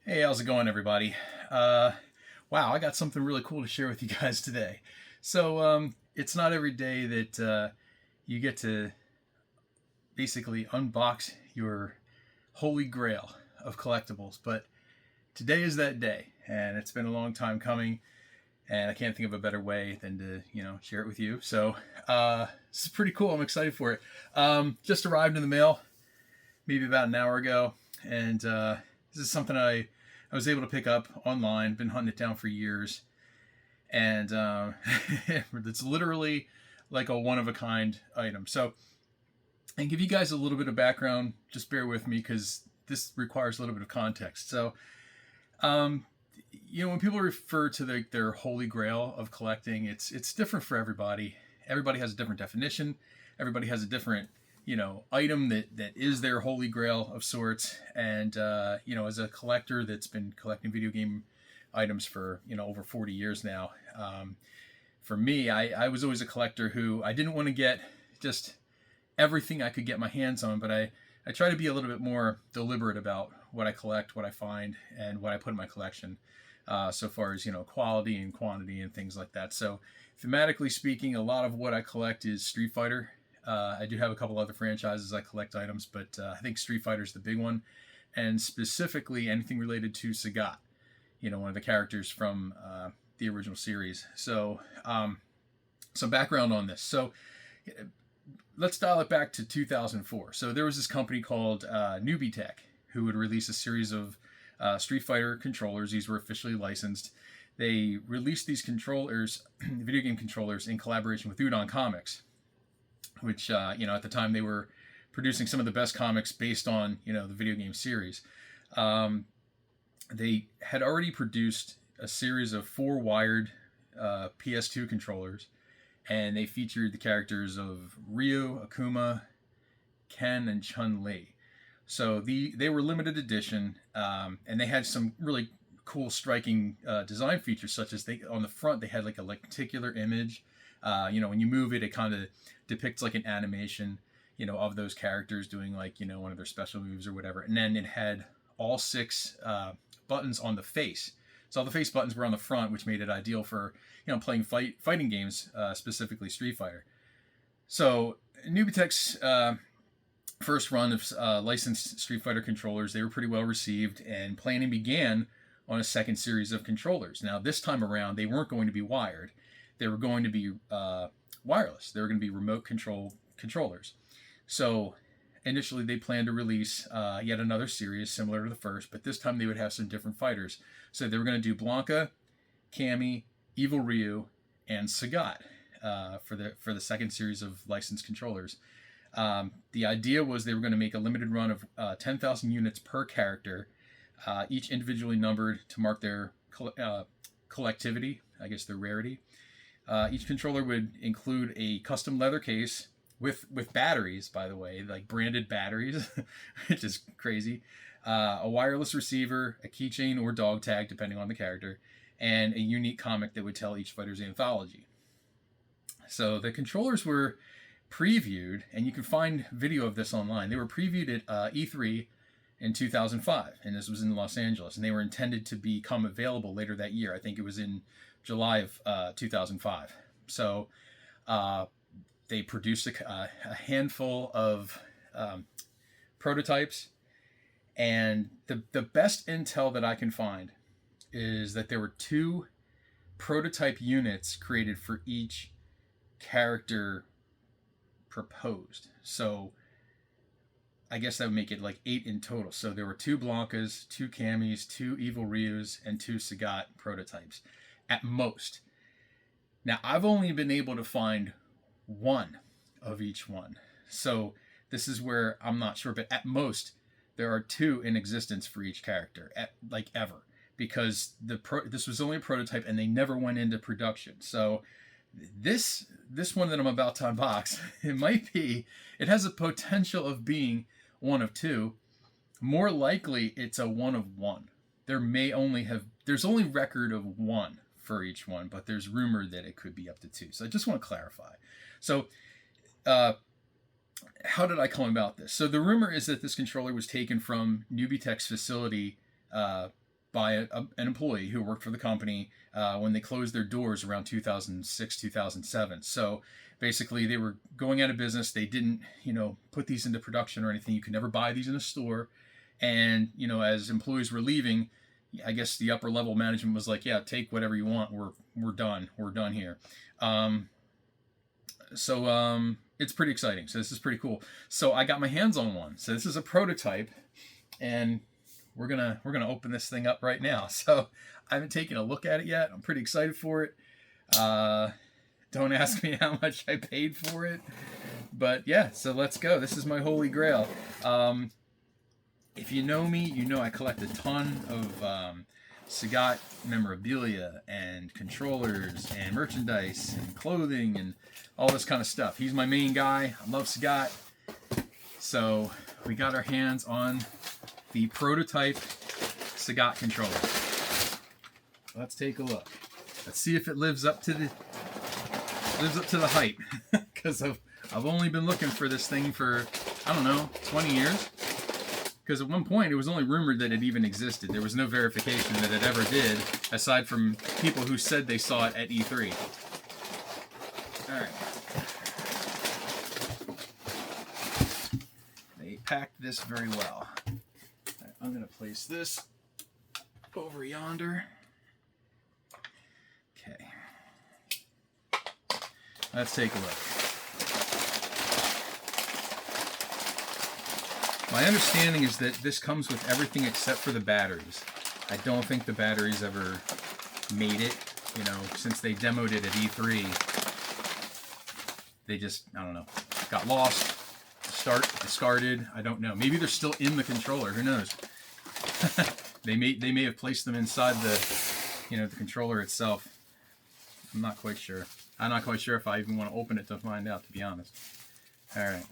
Hey, how's it going, everybody? Wow, I got something really cool to share with you guys today. It's not every day that you get to basically unbox your holy grail of collectibles, but today is that day, and it's been a long time coming, and I can't think of a better way than to, share it with you. This is pretty cool. I'm excited for it. Just arrived in the mail maybe about an hour ago, and this is something I was able to pick up online. Been hunting it down for years, and it's literally like a one of a kind item. And give you guys a little bit of background. Just bear with me because this requires a little bit of context. Um, when people refer to their holy grail of collecting, it's different for everybody. Everybody has a different definition. Everybody has a different item that is their holy grail of sorts. And as a collector that's been collecting video game items for over 40 years now, for me, I was always a collector who I didn't want to get just everything I could get my hands on, but I try to be a little bit more deliberate about what I collect, what I find, and what I put in my collection, so far as quality and quantity and things like that. So thematically speaking, a lot of what I collect is Street Fighter. I do have a couple other franchises I collect items, but I think Street Fighter is the big one, and specifically anything related to Sagat, one of the characters from the original series. Some background on this. Let's dial it back to 2004. So there was this company called NubyTech who would release a series of Street Fighter controllers. These were officially licensed. They released these controllers, video game controllers, in collaboration with Udon Comics, which at the time they were producing some of the best comics based on the video game series. They had already produced a series of 4 wired PS2 controllers, and they featured the characters of Ryu, Akuma, Ken, and Chun-Li. So they were limited edition, and they had some really cool, striking design features, such as on the front they had like a lenticular image. When you move it, it kind of depicts like an animation, of those characters doing like one of their special moves or whatever. And then it had all 6 buttons on the face. So all the face buttons were on the front, which made it ideal for playing fighting games, specifically Street Fighter. So NubyTech's first run of licensed Street Fighter controllers, they were pretty well received, and planning began on a second series of controllers. Now this time around, they weren't going to be wired; they were going to be wireless. They were going to be remote controllers. So initially, they planned to release yet another series similar to the first, but this time they would have some different fighters. So they were going to do Blanka, Cammy, Evil Ryu, and Sagat for the second series of licensed controllers. The idea was they were going to make a limited run of 10,000 units per character, each individually numbered to mark their collectivity, I guess their rarity. Each controller would include a custom leather case with batteries, by the way, like branded batteries, which is crazy. A wireless receiver, a keychain or dog tag, depending on the character, and a unique comic that would tell each fighter's anthology. So the controllers were previewed, and you can find video of this online. They were previewed at E3 in 2005, and this was in Los Angeles, and they were intended to become available later that year. I think it was in July of 2005. So they produced a handful of prototypes, and the best intel that I can find is that there were 2 prototype units created for each character proposed. So I guess that would make it like 8 in total. So there were 2 Blankas, 2 Camis, 2 Evil Ryus, and 2 Sagat prototypes at most. Now I've only been able to find 1 of each one. So this is where I'm not sure, but at most there are 2 in existence for each character, ever, because this was only a prototype and they never went into production. So this one that I'm about to unbox, it has a potential of being 1 of 2. More likely, it's a 1 of 1. There's only record of 1 for each one, but there's rumor that it could be up to 2. So I just want to clarify. So, how did I come about this? So the rumor is that this controller was taken from NubyTech's facility by an employee who worked for the company when they closed their doors around 2006, 2007. So basically, they were going out of business. They didn't, put these into production or anything. You could never buy these in a store. And, as employees were leaving, I guess the upper level management was like, yeah, take whatever you want. We're done. We're done here. So it's pretty exciting. So this is pretty cool. So I got my hands on one. So this is a prototype, and we're gonna open this thing up right now. So I haven't taken a look at it yet. I'm pretty excited for it. Don't ask me how much I paid for it, but yeah. So let's go. This is my holy grail. If you know me, you know I collect a ton of Sagat memorabilia and controllers and merchandise and clothing and all this kind of stuff. He's my main guy. I love Sagat. So we got our hands on the prototype Sagat controller. Let's take a look. Let's see if it lives up to the hype. Because I've only been looking for this thing for, I don't know, 20 years. Because at one point it was only rumored that it even existed. There was no verification that it ever did, aside from people who said they saw it at E3. Alright. They packed this very well. Right, I'm going to place this over yonder. Okay. Let's take a look. My understanding is that this comes with everything except for the batteries. I don't think the batteries ever made it, since they demoed it at E3. They just, I don't know, got lost, discarded, I don't know. Maybe they're still in the controller, who knows? They may have placed them inside the controller itself. I'm not quite sure. I'm not quite sure if I even want to open it to find out, to be honest. All right.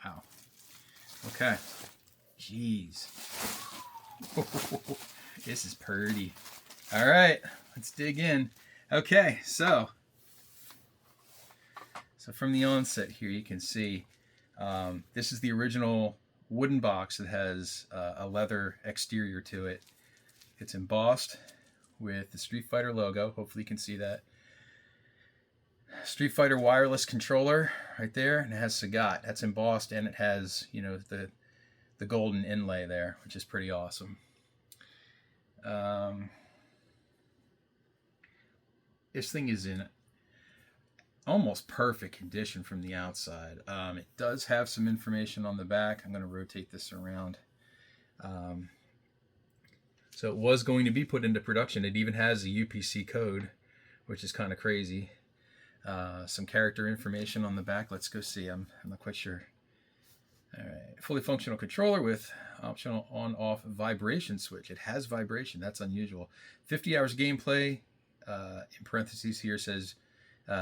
Wow. Okay. Jeez. This is pretty. All right. Let's dig in. Okay. So from the onset here, you can see this is the original wooden box that has a leather exterior to it. It's embossed with the Street Fighter logo. Hopefully you can see that. Street Fighter wireless controller right there, and it has Sagat. That's embossed, and it has, the golden inlay there, which is pretty awesome. This thing is in almost perfect condition from the outside. It does have some information on the back. I'm going to rotate this around. So it was going to be put into production. It even has a UPC code, which is kind of crazy. Some character information on the back. Let's go see. I'm not quite sure. All right. Fully functional controller with optional on-off vibration switch. It has vibration. That's unusual. 50 hours gameplay. In parentheses here says,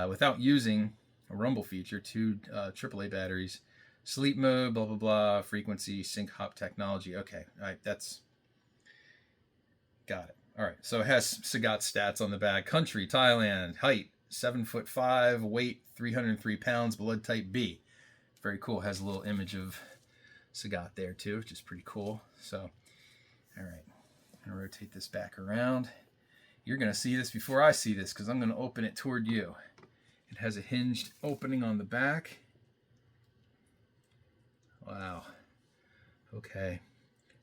without using a rumble feature, 2 AAA batteries, sleep mode, blah, blah, blah, frequency, sync hop technology. Okay, all right, that's, got it. All right, so it has Sagat stats on the back. Country, Thailand, height, 7'5", weight, 303 pounds, blood type B. Very cool, has a little image of Sagat there too, which is pretty cool. So, all right, I'm gonna rotate this back around. You're gonna see this before I see this, because I'm gonna open it toward you. It has a hinged opening on the back. Wow. Okay.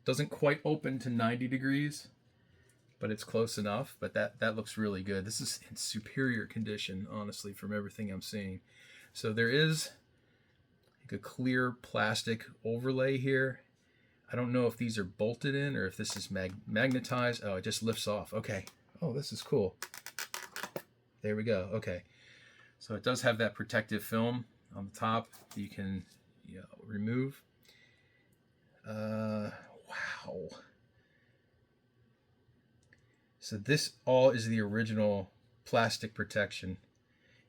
Doesn't quite open to 90 degrees, but it's close enough. But that looks really good. This is in superior condition, honestly, from everything I'm seeing. So there is like a clear plastic overlay here. I don't know if these are bolted in or if this is magnetized. Oh, it just lifts off. Okay. Oh, this is cool. There we go. Okay. So it does have that protective film on the top that you can remove. Wow. So this all is the original plastic protection.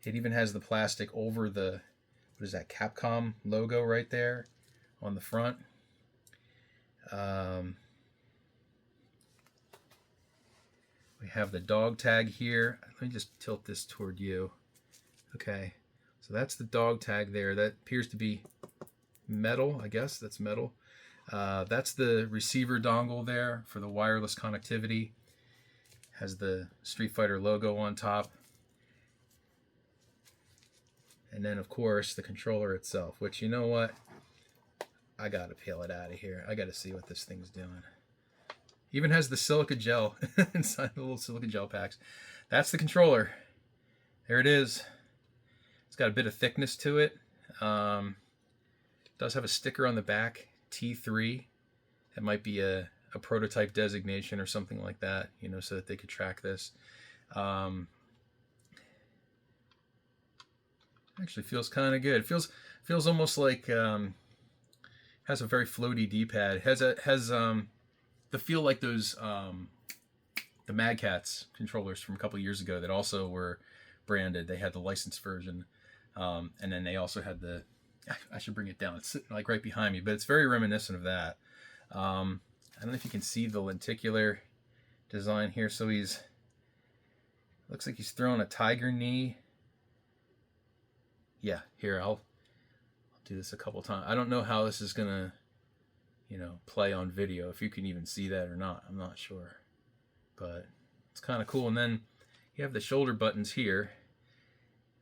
It even has the plastic over the, what is that, Capcom logo right there on the front. We have the dog tag here. Let me just tilt this toward you. Okay, So that's the dog tag there. That appears to be metal. I guess that's metal. That's the receiver dongle there for the wireless connectivity. Has the Street Fighter logo on top. And then, of course, the controller itself, which, you know what? I got to peel it out of here. I got to see what this thing's doing. Even has the silica gel inside the little silica gel packs. That's the controller. There it is. It's got a bit of thickness to it. Does have a sticker on the back, T3. That might be a prototype designation or something like that, you know, so that they could track this. Actually feels kind of good. It feels almost like has a very floaty D-pad. Has the feel like those the Mad Catz controllers from a couple years ago that also were branded. They had the licensed version, and then they also had the. I should bring it down. It's sitting like right behind me, but it's very reminiscent of that. I don't know if you can see the lenticular design here. So looks like he's throwing a tiger knee. Yeah, here I'll do this a couple times. I don't know how this is gonna, you know, play on video, if you can even see that or not. I'm not sure, but it's kind of cool. And then you have the shoulder buttons here.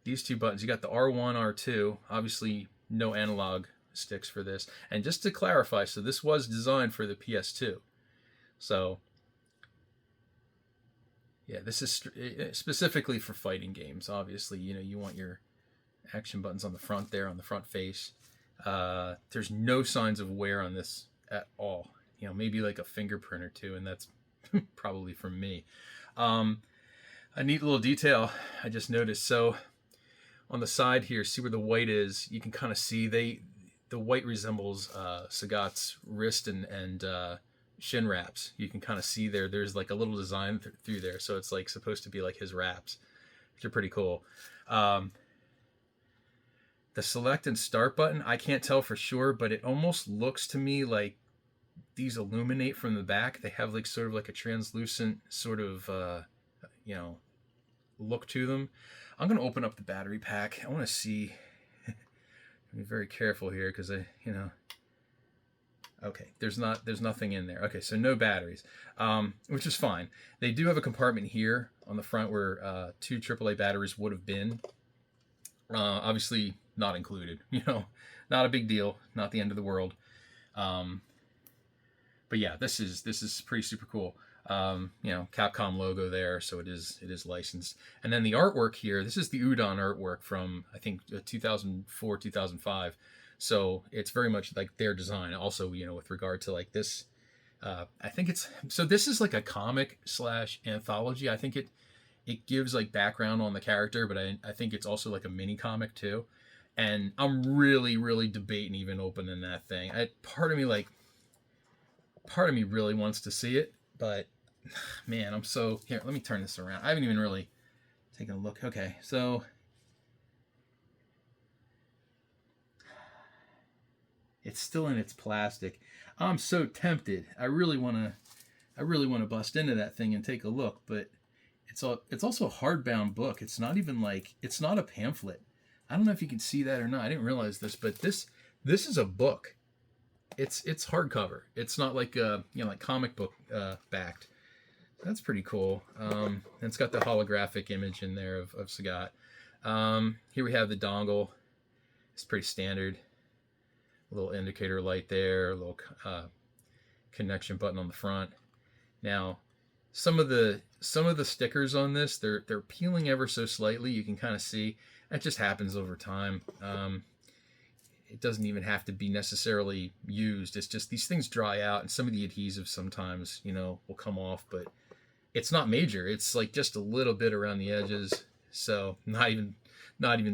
These two buttons, you got the R1, R2. Obviously, no analog sticks for this. And just to clarify, so this was designed for the PS2. So, yeah, this is specifically for fighting games. Obviously, you know, you want your action buttons on the front there, on the front face. There's no signs of wear on this at all. You know, maybe like a fingerprint or two, and that's probably from me. A neat little detail I just noticed. So on the side here, see where the white is? You can kind of see the white resembles Sagat's wrist and shin wraps. You can kind of see there's like a little design through there, so it's like supposed to be like his wraps, which are pretty cool. The select and start button, I can't tell for sure, but it almost looks to me like these illuminate from the back. They have like sort of like a translucent sort of, you know, look to them. I'm going to open up the battery pack. I want to see. Be very careful here because you know. Okay, there's nothing in there. Okay, so no batteries, which is fine. They do have a compartment here on the front where 2 AAA batteries would have been. Obviously not included. You know, not a big deal. Not the end of the world. But yeah, this is pretty super cool. You know, Capcom logo there, so it is licensed. And then the artwork here, this is the Udon artwork from I think 2004, 2005. So it's very much like their design. Also, you know, with regard to like this, I think it's so this is like a comic / anthology. I think it gives like background on the character, but I think it's also like a mini comic too. And I'm really debating even opening that thing. Part of me really wants to see it, but man, I'm so here. Let me turn this around. I haven't even really taken a look. Okay, so it's still in its plastic. I'm so tempted. I really want to bust into that thing and take a look, but it's also a hardbound book. It's not even like it's not a pamphlet. I don't know if you can see that or not. I didn't realize this, but this is a book. It's hardcover. It's not like you know, like comic book backed. That's pretty cool. And it's got the holographic image in there of Sagat. Here we have the dongle. It's pretty standard. A little indicator light there. A little connection button on the front. Now, some of the stickers on this, they're peeling ever so slightly. You can kind of see. That just happens over time. It doesn't even have to be necessarily used. It's just these things dry out, and some of the adhesives sometimes, you know, will come off, but it's not major. It's like just a little bit around the edges, so not even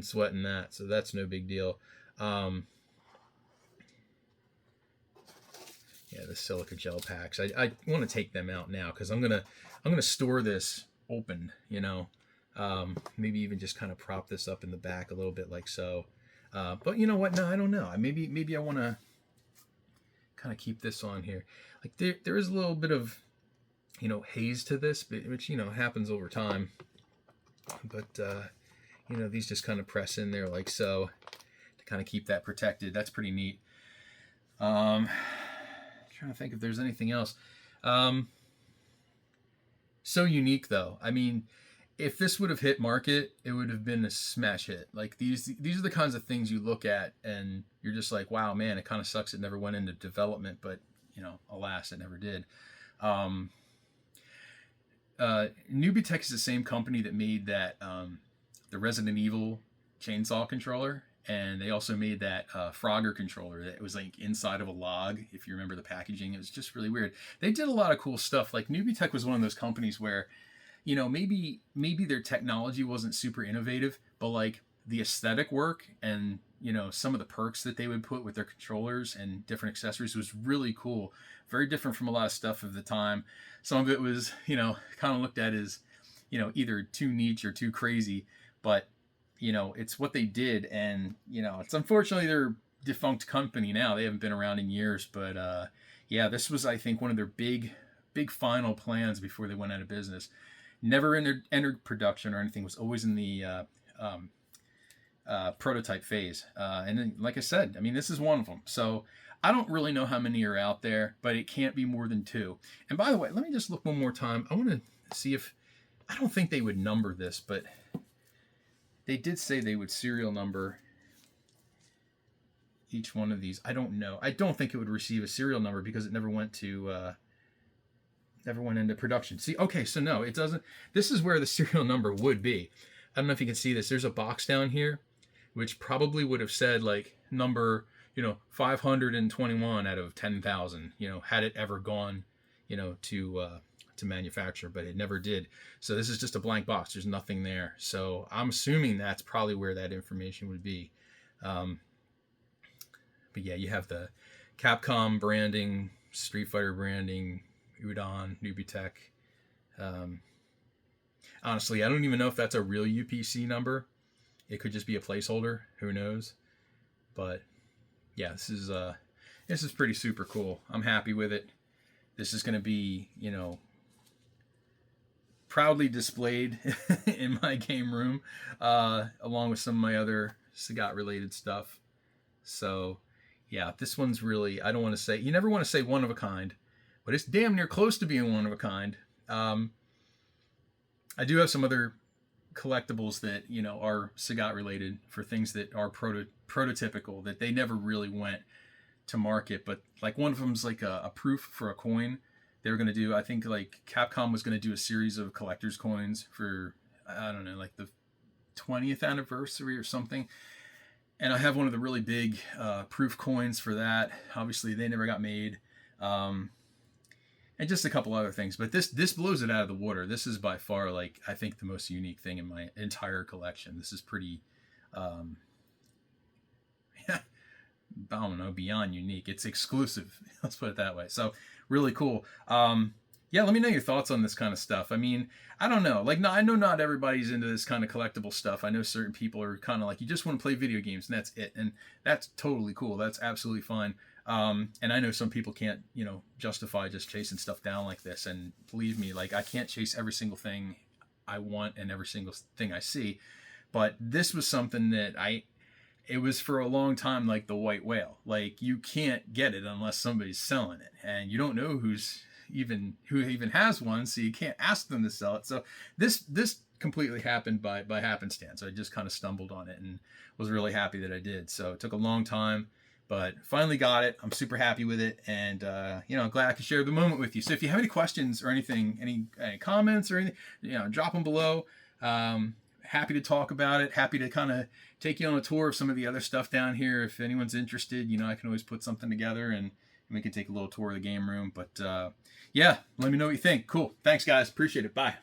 sweating that. So that's no big deal. Yeah, the silica gel packs. I want to take them out now because I'm gonna store this open. You know, maybe even just kind of prop this up in the back a little bit like so. But you know what? No, I don't know. Maybe I want to kind of keep this on here. Like there is a little bit of, you know, haze to this, which, you know, happens over time. But these just kind of press in there like so to kind of keep that protected. That's pretty neat. Trying to think if there's anything else. So unique though. I mean, if this would have hit market, it would have been a smash hit. Like these are the kinds of things you look at and you're just like, wow, man, it kind of sucks it never went into development, but alas, it never did. NubyTech is the same company that made that the Resident Evil chainsaw controller, and they also made that Frogger controller that was like inside of a log. If you remember the packaging, it was just really weird. They did a lot of cool stuff. Like NubyTech was one of those companies where, maybe their technology wasn't super innovative, but like the aesthetic work and some of the perks that they would put with their controllers and different accessories was really cool. Very different from a lot of stuff of the time. Some of it was kind of looked at as either too niche or too crazy, but it's what they did. And it's unfortunately they're a defunct company now. They haven't been around in years, but yeah, this was, I think, one of their big final plans before they went out of business. Never entered production or anything. Was always in the prototype phase. And then, like I said, I mean, this is one of them. So I don't really know how many are out there, but it can't be more than 2. And by the way, let me just look one more time. I want to see if, I don't think they would number this, but they did say they would serial number each one of these. I don't know. I don't think it would receive a serial number because it never went into production. See, okay, so no, it doesn't. This is where the serial number would be. I don't know if you can see this. There's a box down here, which probably would have said like number, 521 out of 10,000, had it ever gone, to manufacture, but it never did. So this is just a blank box. There's nothing there. So I'm assuming that's probably where that information would be. But yeah, you have the Capcom branding, Street Fighter branding, Udon, NubyTech. Honestly, I don't even know if that's a real UPC number. It could just be a placeholder. Who knows? But yeah, this is pretty super cool. I'm happy with it. This is going to be, proudly displayed in my game room, along with some of my other Sagat related stuff. So yeah, this one's really, I don't want to say, you never want to say one of a kind, but it's damn near close to being one of a kind. I do have some other collectibles that, are Sagat related for things that are prototypical that they never really went to market. But like one of them's like a proof for a coin. They were going to do, I think like Capcom was going to do a series of collector's coins for, I don't know, like the 20th anniversary or something. And I have one of the really big proof coins for that. Obviously, they never got made. And just a couple other things. But this blows it out of the water. This is by far, like, I think the most unique thing in my entire collection. This is pretty, I don't know, beyond unique. It's exclusive. Let's put it that way. So, really cool. Yeah, let me know your thoughts on this kind of stuff. I mean, I don't know. Like, no, I know not everybody's into this kind of collectible stuff. I know certain people are kind of like, you just want to play video games, and that's it. And that's totally cool. That's absolutely fine. And I know some people can't, justify just chasing stuff down like this. And believe me, like, I can't chase every single thing I want and every single thing I see. But this was something that it was for a long time like the white whale. Like, you can't get it unless somebody's selling it. And you don't know who even has one, so you can't ask them to sell it. So this completely happened by happenstance. I just kind of stumbled on it and was really happy that I did. So it took a long time, but finally got it. I'm super happy with it, and I'm glad I could share the moment with you. So if you have any questions or anything, any comments or anything, drop them below. Happy to talk about it. Happy to kind of take you on a tour of some of the other stuff down here. If anyone's interested, I can always put something together and we can take a little tour of the game room. But yeah, let me know what you think. Cool. Thanks, guys. Appreciate it. Bye.